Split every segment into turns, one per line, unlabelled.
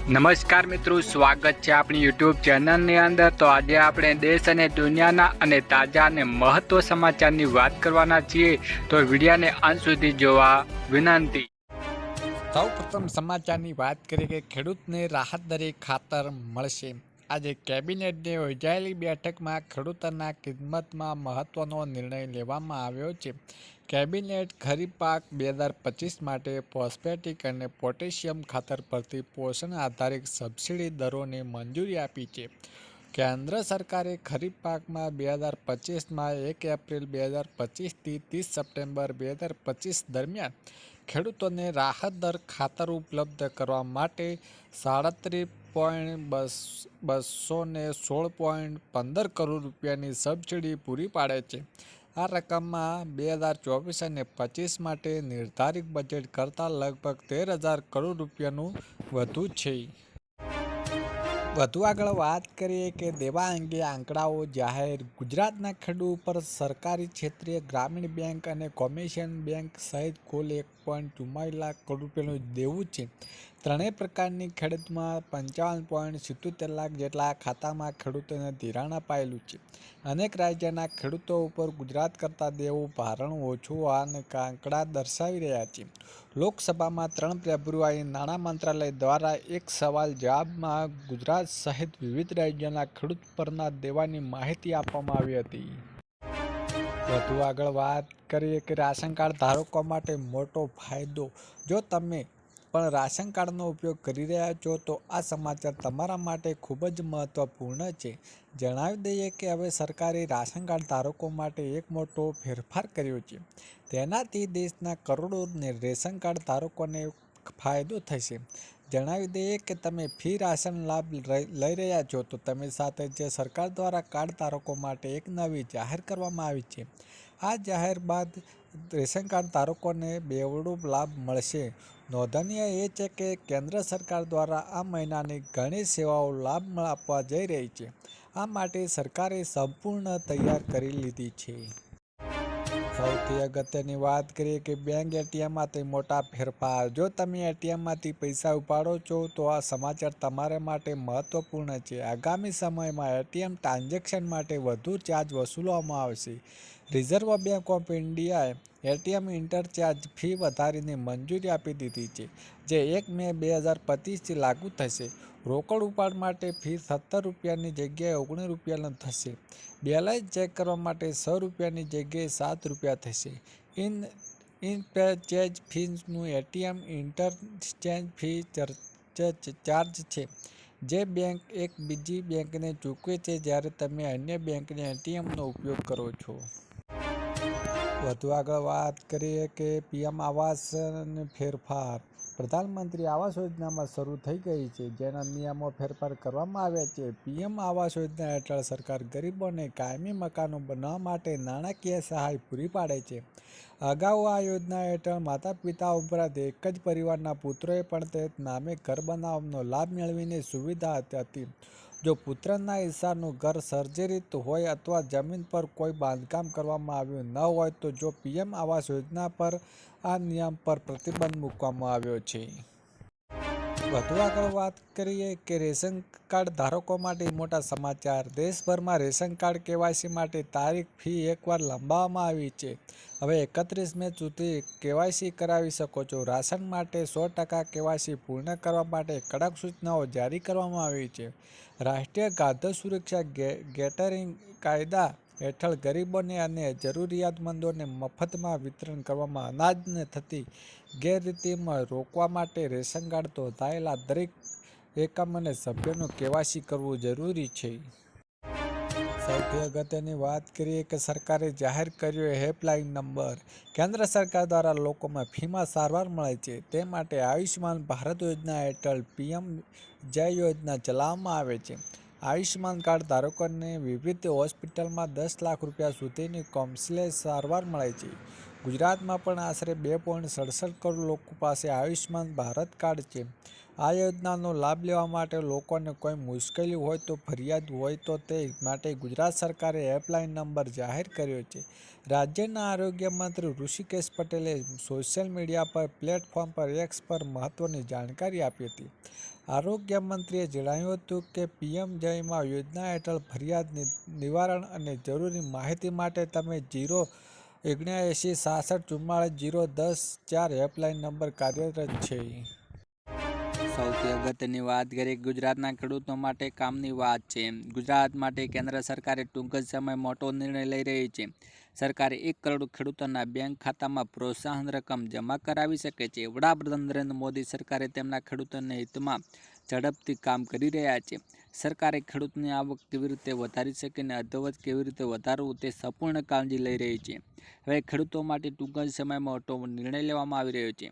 નમસ્કાર મિત્રો, સ્વાગત છે આપણી યુટ્યુબ ચેનલની અંદર। તો આજે આપણે દેશ અને દુનિયાના અને તાજા અને મહત્વ સમાચારની વાત કરવાના છીએ, તો વિડીયોને અંત સુધી જોવા વિનંતી। સૌપ્રથમ સમાચારની વાત કરીએ કે ખેડૂતને રાહત દરે ખાતર મળશે। આજે કેબિનેટની યોજાયેલી બેઠકમાં ખેડૂતોના કિંમતમાં મહત્વનો નિર્ણય લેવામાં આવ્યો છે। કેબિનેટ ખરીફ પાક 2025 માટે ફોસ્ફેટિક અને પોટેશિયમ ખાતર પરથી પોષણ આધારિત સબસિડી દરોને મંજૂરી આપી છે। કેન્દ્ર સરકારે ખરીફ પાકમાં 2025માં 1 એપ્રિલ 2025થી 30 સપ્ટેમ્બર 2025 દરમિયાન ખેડૂતોને રાહત દર ખાતર ઉપલબ્ધ કરવા માટે 37,216.15 કરોડ રૂપિયાની સબસિડી પૂરી પાડે છે। આ રકમમાં 2024 અને 25 માટે નિર્ધારિત બજેટ કરતાં લગભગ 13,000 કરોડ રૂપિયાનું વધુ છે। વધુ આગળ વાત કરીએ કે દેવા અંગે આંકડાઓ જાહેર। ગુજરાતના ખેડૂતો પર સરકારી ક્ષેત્રીય ગ્રામીણ બેંક અને કોમર્શિયલ બેંક સહિત કુલ 1.44 લાખ કરોડ રૂપિયાનું દેવું છે। ત્રણેય પ્રકારની ખેડૂતમાં 55.77 લાખ જેટલા ખાતામાં ખેડૂતોને ધિરાણ અપાયેલું છે। અનેક રાજ્યના ખેડૂતો ઉપર ગુજરાત કરતાં દેવું ભારણ ઓછું હોવાના આંકડા દર્શાવી રહ્યા છે। લોકસભામાં 3 ફેબ્રુઆરીએ નાણાં મંત્રાલય દ્વારા એક સવાલ જવાબમાં ગુજરાત સહિત વિવિધ રાજ્યોના ખેડૂત પરના દેવાની માહિતી આપવામાં આવી હતી। વધુ આગળ વાત કરીએ કે રાશન કાર્ડ ધારકો માટે મોટો ફાયદો। જો તમે પણ રાશન કાર્ડનો ઉપયોગ કરી રહ્યા છો તો આ સમાચાર તમારા માટે ખૂબ જ મહત્વપૂર્ણ છે। જણાવી દઈએ કે હવે સરકારે રાશન કાર્ડ ધારકો માટે એક મોટો ફેરફાર કર્યો છે। તેનાથી દેશના કરોડો રેશન કાર્ડ ધારકોને ફાયદો થશે। જણાવી દઈએ કે તમે ફ્રી રાશન લાભ લઈ રહ્યા છો તો તમે સાથે જે સરકાર દ્વારા કાર્ડ ધારકો માટે એક નવી જાહેર કરવામાં આવી છે। આ જાહેર બાદ રેશન કાર્ડ ધારકોને બેવડો લાભ મળશે। નોંધનીય એ છે કે કેન્દ્ર સરકાર દ્વારા આ મહિનાની ઘણી સેવાઓ લાભ આપવા જઈ રહી છે। આ માટે સરકારે સંપૂર્ણ તૈયાર કરી લીધી છે। સૌથી અગત્યની વાત કરીએ કે બેંક એટીએમમાંથી મોટા ફેરફાર। જો તમે એટીએમમાંથી પૈસા ઉપાડો છો તો આ સમાચાર તમારા માટે મહત્વપૂર્ણ છે। આગામી સમયમાં એટીએમ ટ્રાન્ઝેક્શન માટે વધુ ચાર્જ વસૂલવામાં આવશે। રિઝર્વ બેંક ઓફ ઇન્ડિયાએ એટીએમ ઇન્ટરચાર્જ ફી વધારીને મંજૂરી આપી દીધી છે, જે 1 મે 2025થી લાગુ થશે। રોકડ ઉપાડ માટે ફી 17 રૂપિયાની જગ્યાએ 19 રૂપિયાનો થશે। બેલેન્સ ચેક કરવા માટે 100 રૂપિયાની જગ્યાએ 7 રૂપિયા થશે। ઇન્ટરચેન્જ ફીનું એટીએમ ઇન્ટરચેન્જ ફી ચાર્જ છે, જે બેંક એક બીજી બેંકને ચૂકવે છે જ્યારે તમે અન્ય બેંકના એટીએમનો ઉપયોગ કરો છો। વધુ આગળ વાત કરીએ કે પીએમ આવાસને ફેરફાર। પ્રધાનમંત્રી આવાસ યોજનામાં શરૂ થઈ ગઈ છે, જેના નિયમો ફેરફાર કરવામાં આવ્યા છે। પીએમ આવાસ યોજના હેઠળ સરકાર ગરીબોને કાયમી મકાનો બનાવવા માટે નાણાકીય સહાય પૂરી પાડે છે। અગાઉ આ યોજના હેઠળ માતા પિતા ઉપરાંત એક જ પરિવારના પુત્રોએ પણ તે નામે ઘર બનાવવાનો લાભ મેળવવાની સુવિધા હતી। જો પુત્રના હિસ્સાનું ઘર સર્જરિત હોય અથવા જમીન પર કોઈ બાંધકામ કરવામાં આવ્યું ન હોય તો જો પીએમ આવાસ યોજના પર આ નિયમ પર પ્રતિબંધ મૂકવામાં આવ્યો છે। વધુ આગળ વાત કરીએ કે રેશન કાર્ડ ધારકો માટે મોટા સમાચાર। દેશભરમાં રેશન કાર્ડ કેવાયસી માટે તારીખ ફી એકવાર લંબાવવામાં આવી છે। હવે 31 મે સુધી કેવાયસી કરાવી શકો છો। રાશન માટે 100% કેવાયસી પૂર્ણ કરવા માટે કડક સૂચનાઓ જારી કરવામાં આવી છે। રાષ્ટ્રીય ખાદ્ય સુરક્ષા ગેટરિંગ કાયદા હેઠળ ગરીબોને અને જરૂરિયાતમંદોને મફતમાં વિતરણ કરવામાં અનાજને થતી ગેરરીતિમાં રોકવા માટે રેશન કાર્ડ નોંધાયેલા દરેક એકમ અને સભ્યોનું કેવાયસી કરવું જરૂરી છે। સૌથી અગત્યની વાત કરીએ કે સરકારે જાહેર કર્યો હેલ્પલાઇન નંબર। કેન્દ્ર સરકાર દ્વારા લોકોમાં ફ્રીમાં સારવાર મળે છે તે માટે આયુષ્માન ભારત યોજના હેઠળ પીએમ જય યોજના ચલાવવામાં આવે છે। આયુષ્માન કાર્ડ ધારકોને વિવિધ હોસ્પિટલમાં 10 લાખ રૂપિયા સુધીની કોમ્પ્લેક્સ સારવાર મળે છે। ગુજરાતમાં પણ આશરે 2.67 કરોડ લોકો પાસે આયુષ્માન ભારત કાર્ડ છે। આ યોજનાનો લાભ લેવા માટે લોકોને કોઈ મુશ્કેલી હોય તો ફરિયાદ હોય તો તે માટે ગુજરાત સરકારે હેલ્પલાઇન નંબર જાહેર કર્યો છે। રાજ્યના આરોગ્ય મંત્રી ઋષિકેશ પટેલે સોશિયલ મીડિયા પર પ્લેટફોર્મ પર એક્સ પર મહત્વની જાણકારી આપી હતી। આરોગ્ય મંત્રીએ જણાવ્યું હતું કે પીએમ જય યોજના હેઠળ ફરિયાદ નિવારણ અને જરૂરી માહિતી માટે તમે 079 66 44 010 4 હેલ્પલાઇન નંબર કાર્યરત છે.
સૌથી અગત્યની વાત કરીએ ગુજરાતના ખેડૂતો માટે કામની વાત છે. ગુજરાત માટે કેન્દ્ર સરકારે ટૂંક જ સમયમાં મોટો નિર્ણય લઈ રહી છે. સરકારે 1 કરોડ ખેડૂતોના બેંક ખાતામાં પ્રોત્સાહન રકમ જમા કરાવી શકે છે. વડાપ્રધાન નરેન્દ્ર મોદી સરકારે તેમના ખેડૂતોના હિતમાં ઝડપથી કામ કરી રહ્યા છે. સરકારે ખેડૂતની આવક કેવી રીતે વધારી શકે અને અધોગત કેવી રીતે વધારવું તે સંપૂર્ણ કાળજી લઈ રહી છે. હવે ખેડૂતો માટે ટૂંક જ સમયમાં મોટો નિર્ણય લેવામાં આવી રહ્યો છે.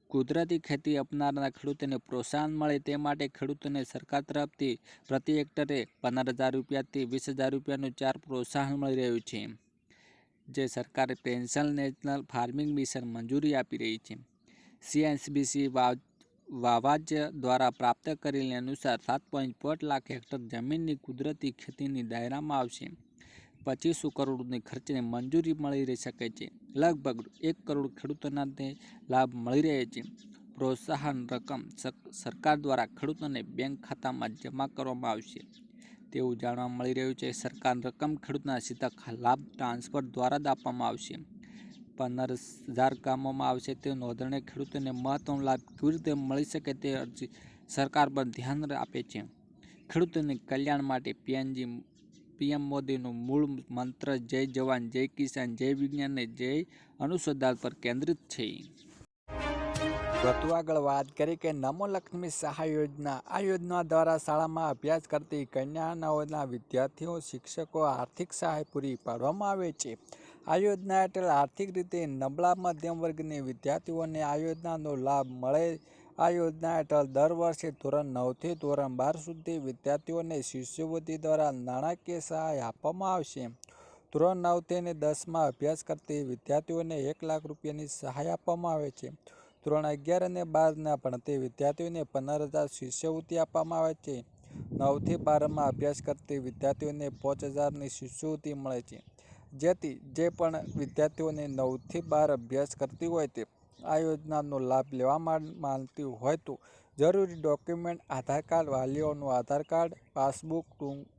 કુદરતી ખેતી અપનાવનારા ખેડૂતોને પ્રોત્સાહન મળે તે માટે ખેડૂતોને સરકાર તરફથી પ્રતિ હેક્ટરે 15,000 રૂપિયાથી 20,000 રૂપિયાનું 4 પ્રોત્સાહન મળી રહ્યું છે, જે સરકારે પેન્શન નેશનલ ફાર્મિંગ મિશન મંજૂરી આપી રહી છે. CNBC વાવાજ દ્વારા પ્રાપ્ત કરેલી અનુસાર 7.5 લાખ હેક્ટર જમીનની કુદરતી ખેતીની દાયરામાં આવશે. 2500 કરોડની ખર્ચને મંજૂરી મળી શકે છે. લગભગ 1 કરોડ ખેડૂતોને લાભ મળી રહે છે. પ્રોત્સાહન રકમ સરકાર દ્વારા ખેડૂતોને બેંક ખાતામાં જમા કરવામાં આવશે તેવું જાણવા મળી રહ્યું છે. સરકાર રકમ ખેડૂતોના સીધા લાભ ટ્રાન્સફર દ્વારા જ આપવામાં આવશે. 15,000 ગામોમાં આવશે તે નોંધણી ખેડૂતોને મહત્વનો લાભ કેવી રીતે મળી શકે તે અરજી સરકાર પર ધ્યાન આપે છે. ખેડૂતોના કલ્યાણ માટે પીએમ મોદીનું મૂળ મંત્ર જય જવાન, જય કિસાન, જય વિજ્ઞાન અને જય અનુસંધાન પર કેન્દ્રિત છે.
વધુ આગળ વાત કરી કે નમો લક્ષ્મી સહાય યોજના. આ યોજના દ્વારા શાળામાં અભ્યાસ કરતી કન્યાઓના વિદ્યાર્થીઓ શિક્ષકો આર્થિક સહાય પૂરી પાડવામાં આવે છે. આ યોજના હેઠળ આર્થિક રીતે નબળા મધ્યમ વર્ગના વિદ્યાર્થીઓને આ યોજનાનો લાભ મળે. આ યોજના હેઠળ દર વર્ષે ધોરણ 9 થી ધોરણ 12 સુધી વિદ્યાર્થીઓને શિષ્યવૃત્તિ દ્વારા નાણાકીય સહાય આપવામાં આવશે. ધોરણ 9 થી 10માં અભ્યાસ કરતી વિદ્યાર્થીઓને 1 લાખ રૂપિયાની સહાય આપવામાં આવે છે. ધોરણ 11 અને 12ના ભણતી વિદ્યાર્થીઓને 15,000 શિષ્યવૃત્તિ આપવામાં આવે છે. 9 થી 12માં અભ્યાસ કરતી વિદ્યાર્થીઓને 5,000ની શિષ્યવૃત્તિ મળે છે. જેથી જે પણ વિદ્યાર્થીઓને 9 થી 12 અભ્યાસ કરતી હોય તે આ યોજનાનો લાભ લેવા માંગતી હોય તો જરૂરી ડોક્યુમેન્ટ આધાર કાર્ડ, વાલીઓનું આધાર કાર્ડ, પાસબુક,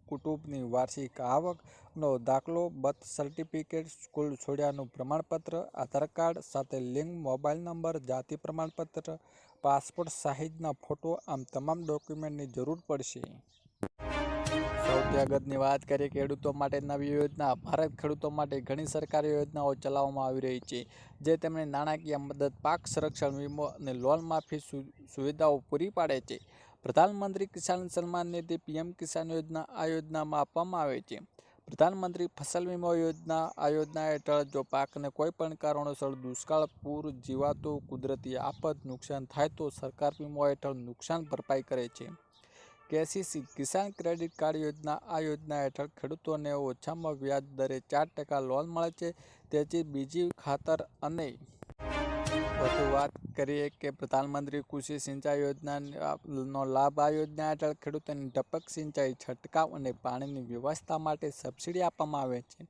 કુટુંબની વાર્ષિક આવકનો દાખલો, બર્થ સર્ટિફિકેટ, સ્કૂલ છોડ્યાનું પ્રમાણપત્ર, આધાર કાર્ડ સાથે લિંક મોબાઈલ નંબર, જાતિ પ્રમાણપત્ર, પાસપોર્ટ સાઇઝના ફોટો આમ તમામ ડોક્યુમેન્ટની જરૂર પડશે. સૌથી અગત્યની વાત કરીએ ખેડૂતો માટે નવી યોજના. ભારત ખેડૂતો માટે ઘણી સરકારી યોજનાઓ ચલાવવામાં આવી રહી છે, જે તેમને નાણાકીય મદદ, પાક સંરક્ષણ વીમો અને લોન માફી સુવિધાઓ પૂરી પાડે છે. પ્રધાનમંત્રી કિસાન સન્માન નિધિ પીએમ કિસાન યોજના આ યોજનામાં આપવામાં આવે છે. પ્રધાનમંત્રી ફસલ વીમા યોજના. આ યોજના હેઠળ જો પાકને કોઈ પણ કારણોસર દુષ્કાળ, પૂર, જીવાતો, કુદરતી આફત નુકસાન થાય તો સરકાર વીમા હેઠળ નુકસાન ભરપાઈ કરે છે. KCC કિસાન ક્રેડિટ કાર્ડ યોજના. આ યોજના હેઠળ ખેડૂતોને ઓછામાં વ્યાજ દરે 4% લોન મળે છે. તેથી બીજી ખાતર અને વધુ વાત કરીએ કે પ્રધાનમંત્રી કૃષિ સિંચાઈ યોજનાનો લાભ. આ યોજના હેઠળ ખેડૂતોને ટપક સિંચાઈ, છંટકાવ અને પાણીની વ્યવસ્થા માટે સબસિડી આપવામાં આવે છે.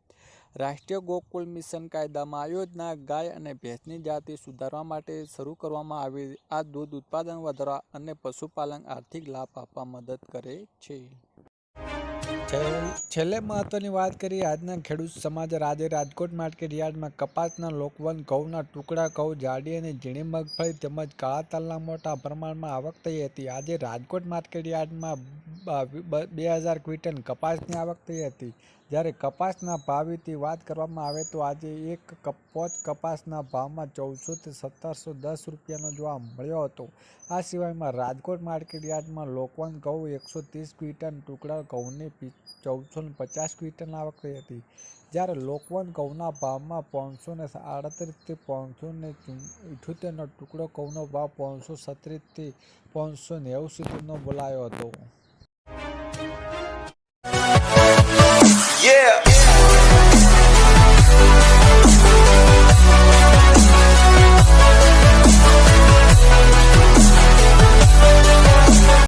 રાષ્ટ્રીય ગોકુળ મિશન કાયદામાં આ યોજના ગાય અને ભેંસની જાતિ સુધારવા માટે શરૂ કરવામાં આવી. આ દૂધ ઉત્પાદન વધારવા અને પશુપાલન આર્થિક લાભ આપવા મદદ કરે છે. છેલ્લે મહત્વની વાત કરીએ આજના ખેડૂત સમાચાર. આજે રાજકોટ માર્કેટ યાર્ડમાં કપાસના લોકવન, ઘઉંના ટુકડા, ઘઉં, જાડી અને ઝીણી મગફળી તેમજ કાળા તલના મોટા પ્રમાણમાં આવક થઈ હતી. આજે રાજકોટ માર્કેટ યાર્ડમાં 2,000 ક્વિન્ટલ કપાસની આવક થઈ હતી. જ્યારે કપાસના ભાવની વાત કરવામાં આવે તો આજે એક પોચ કપાસના ભાવમાં 1,400 થી 1,710 રૂપિયાનો જોવા મળ્યો હતો. આ સિવાયમાં રાજકોટ માર્કેટ યાર્ડમાં લોકવન ઘઉં 130 ક્વિન્ટલ, ટુકડા ઘઉંની 1,450 ક્વિન્ટલ આવક થઈ હતી. જ્યારે લોકવન ઘઉંના ભાવમાં 538 થી 578નો, ટુકડો ઘઉંનો ભાવ 537 થી 590 સુધીનો બોલાયો હતો.